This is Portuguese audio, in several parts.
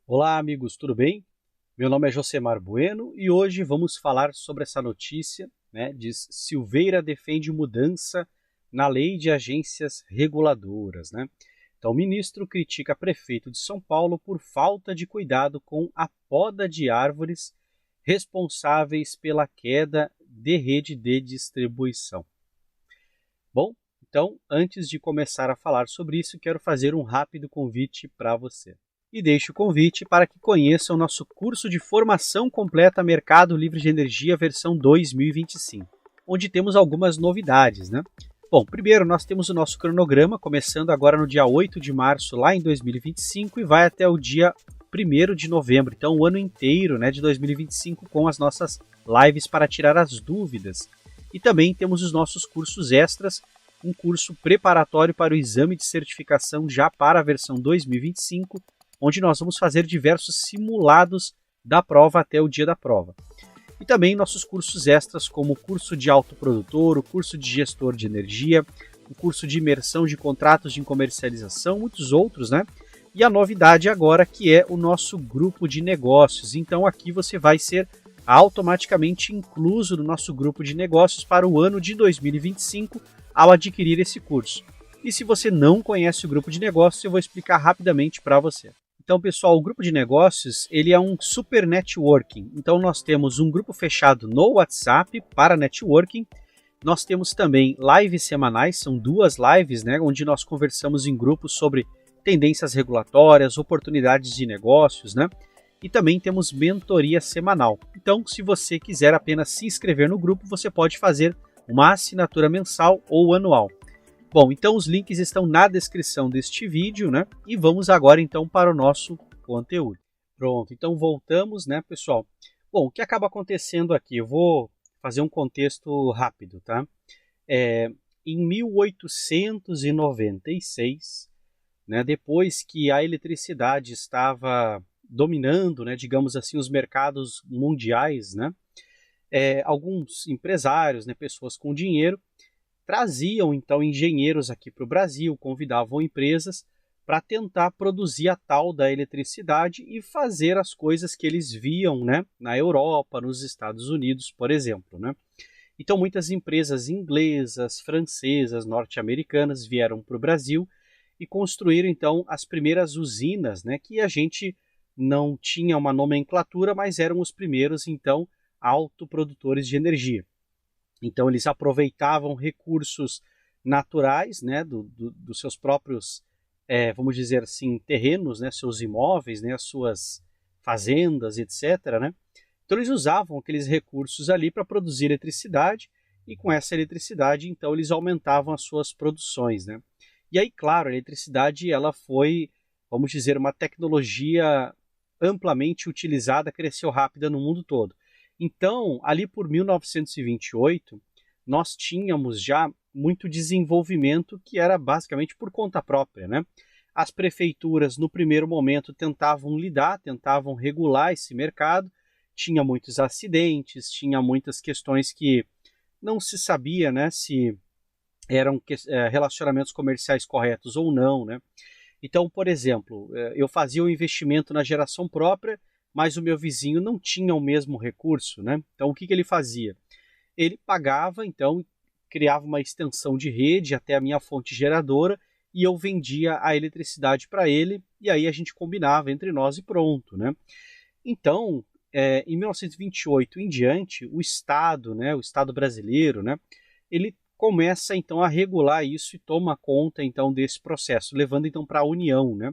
Olá, amigos, tudo bem? Meu nome é Josemar Bueno e hoje vamos falar sobre essa notícia, né? Diz Silveira defende mudança na lei de agências reguladoras, né? Então, o ministro critica prefeito de São Paulo por falta de cuidado com a poda de árvores responsáveis pela queda de rede de distribuição. Bom, então, antes de começar a falar sobre isso, quero fazer um rápido convite para você. E deixo o convite para que conheça o nosso curso de formação completa Mercado Livre de Energia versão 2025, onde temos algumas novidades, né? Bom, primeiro nós temos o nosso cronograma, começando agora no dia 8 de março, lá em 2025, e vai até o dia 1º de novembro, então o ano inteiro, né, de 2025, com as nossas lives para tirar as dúvidas. E também temos os nossos cursos extras, um curso preparatório para o exame de certificação já para a versão 2025, onde nós vamos fazer diversos simulados da prova até o dia da prova. E também nossos cursos extras, como o curso de autoprodutor, o curso de gestor de energia, o curso de imersão de contratos de comercialização, muitos outros, né? E a novidade agora que é o nosso grupo de negócios. Então aqui você vai ser automaticamente incluso no nosso grupo de negócios para o ano de 2025 ao adquirir esse curso. E se você não conhece o grupo de negócios, eu vou explicar rapidamente para você. Então, pessoal, o grupo de negócios ele é um super networking. Então, nós temos um grupo fechado no WhatsApp para networking. Nós temos também lives semanais, são 2 lives, né, onde nós conversamos em grupos sobre tendências regulatórias, oportunidades de negócios, né? E também temos mentoria semanal. Então, se você quiser apenas se inscrever no grupo, você pode fazer uma assinatura mensal ou anual. Bom, então os links estão na descrição deste vídeo, né? E vamos agora então para o nosso conteúdo. Pronto, então voltamos, né, pessoal? Bom, o que acaba acontecendo aqui? Eu vou fazer um contexto rápido, tá? Em 1896, né, depois que a eletricidade estava dominando, né, digamos assim, os mercados mundiais, né? Alguns empresários, né, pessoas com dinheiro, traziam então engenheiros aqui para o Brasil, convidavam empresas para tentar produzir a tal da eletricidade e fazer as coisas que eles viam, né, na Europa, nos Estados Unidos, por exemplo, né? Então muitas empresas inglesas, francesas, norte-americanas vieram para o Brasil e construíram então as primeiras usinas, né, que a gente não tinha uma nomenclatura, mas eram os primeiros então autoprodutores de energia. Então eles aproveitavam recursos naturais, né, dos seus próprios, vamos dizer assim, terrenos, né, seus imóveis, né, as suas fazendas, etc., né? Então eles usavam aqueles recursos ali para produzir eletricidade e com essa eletricidade, então, eles aumentavam as suas produções, né? E aí, claro, a eletricidade ela foi, vamos dizer, uma tecnologia amplamente utilizada, cresceu rápida no mundo todo. Então, ali por 1928, nós tínhamos já muito desenvolvimento que era basicamente por conta própria, né? As prefeituras, no primeiro momento, tentavam lidar, tentavam regular esse mercado, tinha muitos acidentes, tinha muitas questões que não se sabia, né, se eram relacionamentos comerciais corretos ou não, né? Então, por exemplo, eu fazia um investimento na geração própria, mas o meu vizinho não tinha o mesmo recurso, né? Então, o que ele fazia? Ele pagava, então, criava uma extensão de rede até a minha fonte geradora e eu vendia a eletricidade para ele e aí a gente combinava entre nós e pronto, né? Então, em 1928 em diante, o Estado, né, o Estado brasileiro, né, ele começa então a regular isso e toma conta então desse processo, levando então para a União, né?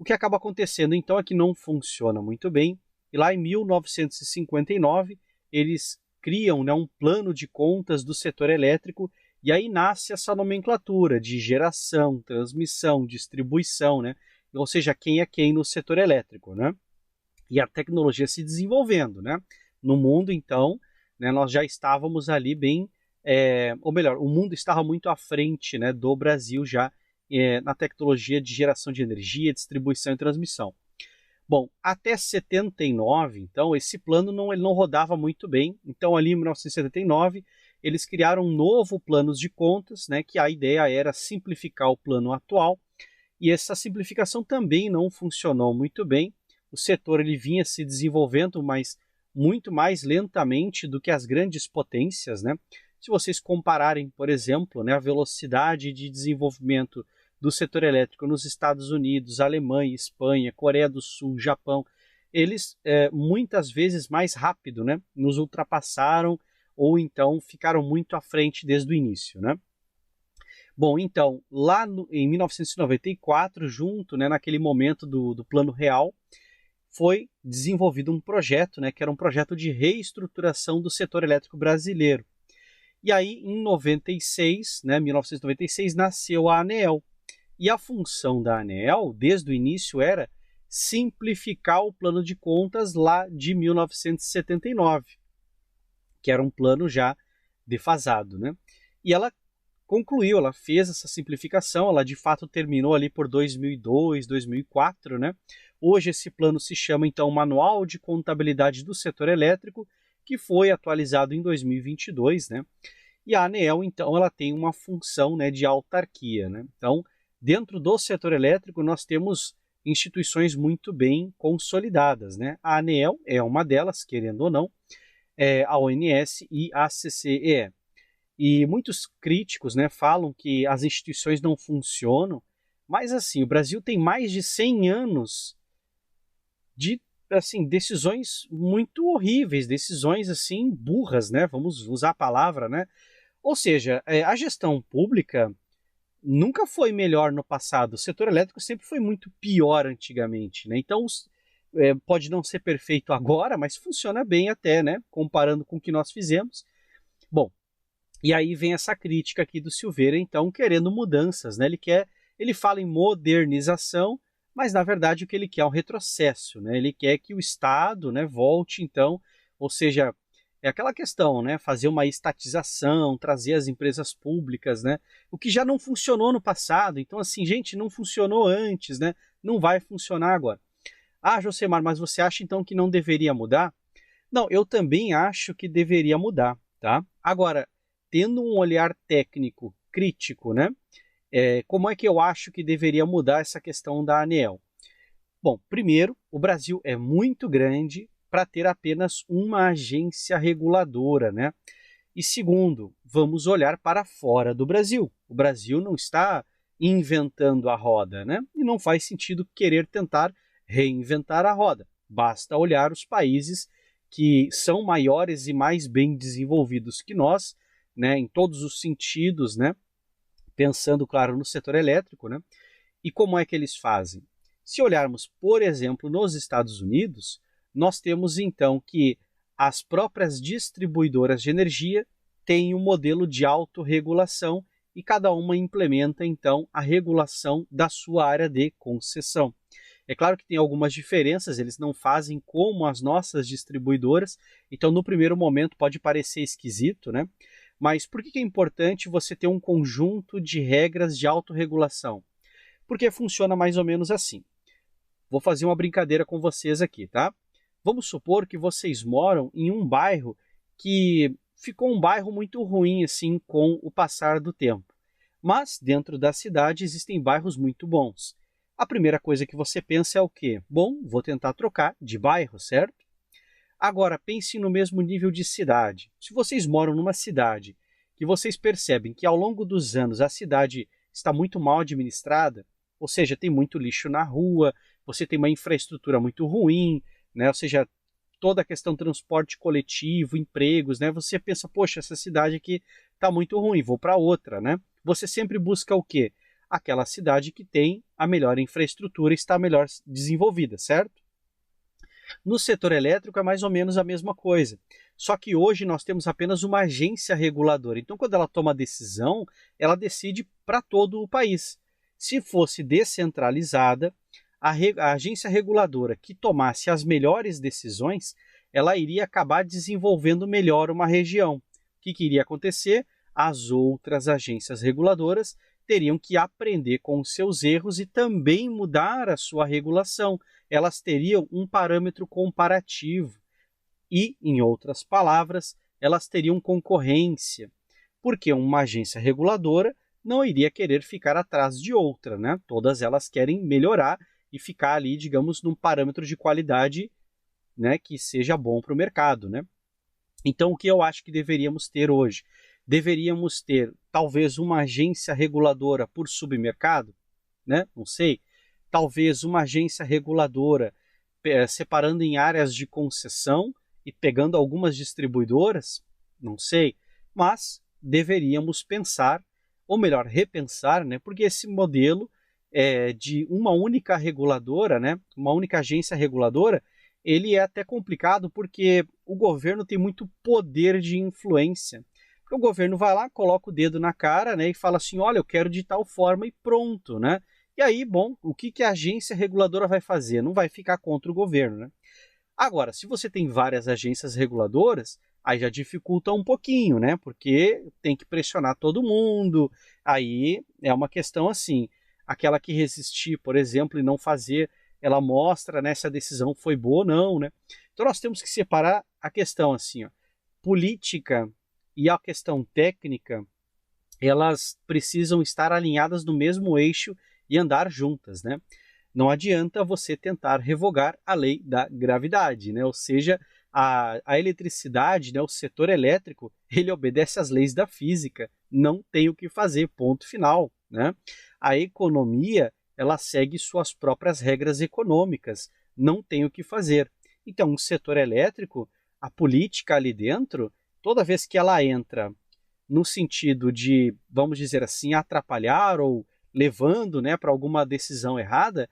O que acaba acontecendo então é que não funciona muito bem. E lá em 1959 eles criam, né, um plano de contas do setor elétrico e aí nasce essa nomenclatura de geração, transmissão, distribuição, né? Ou seja, quem é quem no setor elétrico, né? E a tecnologia se desenvolvendo, né? No mundo, então, né, nós já estávamos ali bem, ou melhor, o mundo estava muito à frente, né, do Brasil já na tecnologia de geração de energia, distribuição e transmissão. Bom, até 79, então, esse plano ele não rodava muito bem. Então, ali em 1979, eles criaram um novo plano de contas, né, que a ideia era simplificar o plano atual, e essa simplificação também não funcionou muito bem, o setor ele vinha se desenvolvendo, mas muito mais lentamente do que as grandes potências, né? Se vocês compararem, por exemplo, né, a velocidade de desenvolvimento do setor elétrico nos Estados Unidos, Alemanha, Espanha, Coreia do Sul, Japão, eles muitas vezes mais rápido, né, nos ultrapassaram ou então ficaram muito à frente desde o início, né? Bom, então, lá em 1994, junto, né, naquele momento do Plano Real, foi desenvolvido um projeto, né, que era um projeto de reestruturação do setor elétrico brasileiro. E aí, em 96, né, 1996, nasceu a ANEEL. E a função da ANEEL, desde o início, era simplificar o plano de contas lá de 1979, que era um plano já defasado, né? E ela concluiu, ela fez essa simplificação, ela de fato terminou ali por 2002, 2004, né? Hoje esse plano se chama então Manual de Contabilidade do Setor Elétrico, que foi atualizado em 2022, né? E a ANEEL então ela tem uma função, né, de autarquia, né? Então, dentro do setor elétrico nós temos instituições muito bem consolidadas, né? A ANEEL é uma delas, querendo ou não, a ONS e a CCEE. E muitos críticos, né, falam que as instituições não funcionam, mas assim, o Brasil tem mais de 100 anos de assim, decisões muito horríveis, decisões assim burras, né? Vamos usar a palavra, né? Ou seja, a gestão pública nunca foi melhor no passado. O setor elétrico sempre foi muito pior antigamente, né? Então, pode não ser perfeito agora, mas funciona bem até, né? Comparando com o que nós fizemos. Bom, e aí vem essa crítica aqui do Silveira, então, querendo mudanças, né? Ele fala em modernização, mas na verdade o que ele quer é um retrocesso, né? Ele quer que o Estado, né, volte, então, ou seja, é aquela questão, né? Fazer uma estatização, trazer as empresas públicas, né? O que já não funcionou no passado. Então, assim, gente, não funcionou antes, né? Não vai funcionar agora. Ah, Josemar, mas você acha então que não deveria mudar? Não, eu também acho que deveria mudar, tá? Agora, tendo um olhar técnico crítico, né? Como é que eu acho que deveria mudar essa questão da ANEEL? Bom, primeiro, o Brasil é muito grande para ter apenas uma agência reguladora, né? E segundo, vamos olhar para fora do Brasil. O Brasil não está inventando a roda, né? E não faz sentido querer tentar reinventar a roda. Basta olhar os países que são maiores e mais bem desenvolvidos que nós, né? Em todos os sentidos, né? Pensando, claro, no setor elétrico, né? E como é que eles fazem? Se olharmos, por exemplo, nos Estados Unidos, nós temos então que as próprias distribuidoras de energia têm um modelo de autorregulação e cada uma implementa então a regulação da sua área de concessão. É claro que tem algumas diferenças, eles não fazem como as nossas distribuidoras, então no primeiro momento pode parecer esquisito, né? Mas por que é importante você ter um conjunto de regras de autorregulação? Porque funciona mais ou menos assim. Vou fazer uma brincadeira com vocês aqui, tá? Vamos supor que vocês moram em um bairro que ficou um bairro muito ruim assim com o passar do tempo. Mas dentro da cidade existem bairros muito bons. A primeira coisa que você pensa é o quê? Bom, vou tentar trocar de bairro, certo? Agora, pense no mesmo nível de cidade. Se vocês moram numa cidade que vocês percebem que ao longo dos anos a cidade está muito mal administrada, ou seja, tem muito lixo na rua, você tem uma infraestrutura muito ruim, né? Ou seja, toda a questão de transporte coletivo, empregos, né? Você pensa, poxa, essa cidade aqui está muito ruim, vou para outra, né? Você sempre busca o quê? Aquela cidade que tem a melhor infraestrutura e está melhor desenvolvida, certo? No setor elétrico é mais ou menos a mesma coisa. Só que hoje nós temos apenas uma agência reguladora. Então, quando ela toma decisão, ela decide para todo o país. Se fosse descentralizada, a agência reguladora que tomasse as melhores decisões, ela iria acabar desenvolvendo melhor uma região. O que iria acontecer? As outras agências reguladoras teriam que aprender com os seus erros e também mudar a sua regulação. Elas teriam um parâmetro comparativo e, em outras palavras, elas teriam concorrência, porque uma agência reguladora não iria querer ficar atrás de outra, né? Todas elas querem melhorar e ficar ali, digamos, num parâmetro de qualidade, né, que seja bom para o mercado, né? Então, o que eu acho que deveríamos ter hoje? Deveríamos ter, talvez, uma agência reguladora por submercado, né? Não sei. Talvez uma agência reguladora separando em áreas de concessão e pegando algumas distribuidoras, não sei. Mas deveríamos pensar, ou melhor, repensar, né? Porque esse modelo de uma única reguladora, né? Uma única agência reguladora, ele é até complicado porque o governo tem muito poder de influência. Porque o governo vai lá, coloca o dedo na cara, né, e fala assim, olha, eu quero de tal forma e pronto, né? E aí, bom, o que a agência reguladora vai fazer? Não vai ficar contra o governo, né? Agora, se você tem várias agências reguladoras, aí já dificulta um pouquinho, né? Porque tem que pressionar todo mundo. Aí é uma questão assim, aquela que resistir, por exemplo, e não fazer, ela mostra, né, se a decisão foi boa ou não, né? Então nós temos que separar a questão assim, ó, política e a questão técnica, elas precisam estar alinhadas no mesmo eixo e andar juntas, né? Não adianta você tentar revogar a lei da gravidade, né? Ou seja, a eletricidade, né, o setor elétrico, ele obedece às leis da física, não tem o que fazer, ponto final, né? A economia, ela segue suas próprias regras econômicas, não tem o que fazer. Então, o setor elétrico, a política ali dentro, toda vez que ela entra no sentido de, vamos dizer assim, atrapalhar ou levando, né, para alguma decisão errada,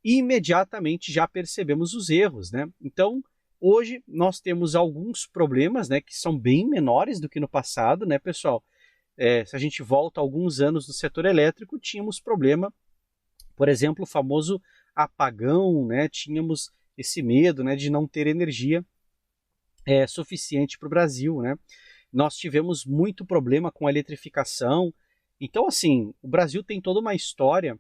imediatamente já percebemos os erros, né? Então, hoje nós temos alguns problemas, né, que são bem menores do que no passado, né, pessoal? Se a gente volta alguns anos no setor elétrico, tínhamos problema, por exemplo, o famoso apagão, né? Tínhamos esse medo, né, de não ter energia suficiente para o Brasil, né? Nós tivemos muito problema com a eletrificação. Então, assim, o Brasil tem toda uma história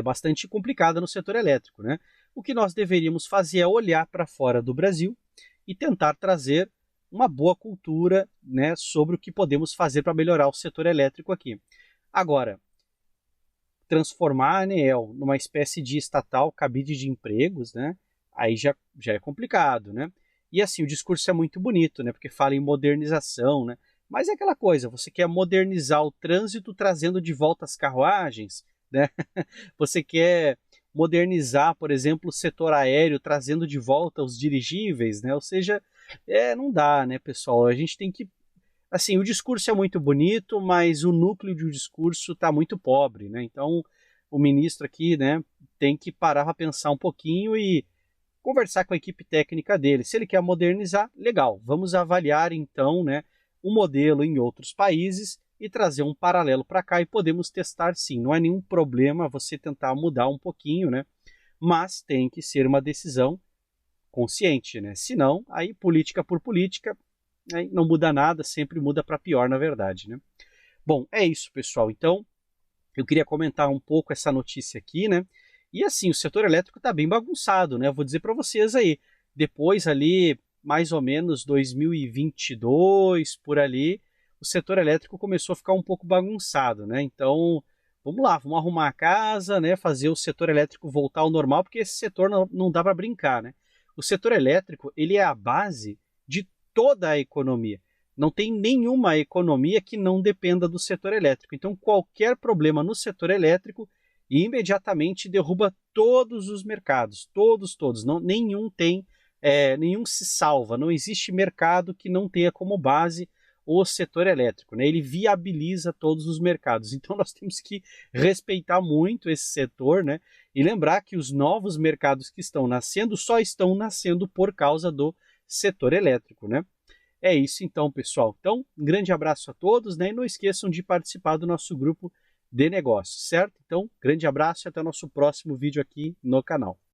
bastante complicada no setor elétrico, né? O que nós deveríamos fazer é olhar para fora do Brasil e tentar trazer uma boa cultura, né, sobre o que podemos fazer para melhorar o setor elétrico aqui. Agora, transformar a ANEEL numa espécie de estatal cabide de empregos, né, aí já é complicado, né? E assim, o discurso é muito bonito, né, porque fala em modernização, né? Mas é aquela coisa, você quer modernizar o trânsito trazendo de volta as carruagens, né? Você quer modernizar, por exemplo, o setor aéreo, trazendo de volta os dirigíveis, né? Ou seja, não dá, né, pessoal? A gente tem que... Assim, o discurso é muito bonito, mas o núcleo do discurso está muito pobre, né? Então, o ministro aqui, né, tem que parar para pensar um pouquinho e conversar com a equipe técnica dele. Se ele quer modernizar, legal. Vamos avaliar, então, né, um modelo em outros países e trazer um paralelo para cá e podemos testar sim. Não é nenhum problema você tentar mudar um pouquinho, né? Mas tem que ser uma decisão consciente, né? Senão, aí política por política, aí não muda nada, sempre muda para pior, na verdade, né? Bom, é isso, pessoal. Então, eu queria comentar um pouco essa notícia aqui, né? E assim, o setor elétrico está bem bagunçado, né? Eu vou dizer para vocês aí, depois ali, mais ou menos 2022, por ali, o setor elétrico começou a ficar um pouco bagunçado, né? Então, vamos lá, vamos arrumar a casa, né? Fazer o setor elétrico voltar ao normal, porque esse setor não dá para brincar, né? O setor elétrico, ele é a base de toda a economia. Não tem nenhuma economia que não dependa do setor elétrico. Então, qualquer problema no setor elétrico imediatamente derruba todos os mercados, todos. Não, nenhum se salva. Não existe mercado que não tenha como base o setor elétrico, né? Ele viabiliza todos os mercados. Então nós temos que respeitar muito esse setor, né? E lembrar que os novos mercados que estão nascendo só estão nascendo por causa do setor elétrico, né? É isso então, pessoal. Então, um grande abraço a todos, né? E não esqueçam de participar do nosso grupo de negócios, certo? Então, grande abraço e até o nosso próximo vídeo aqui no canal.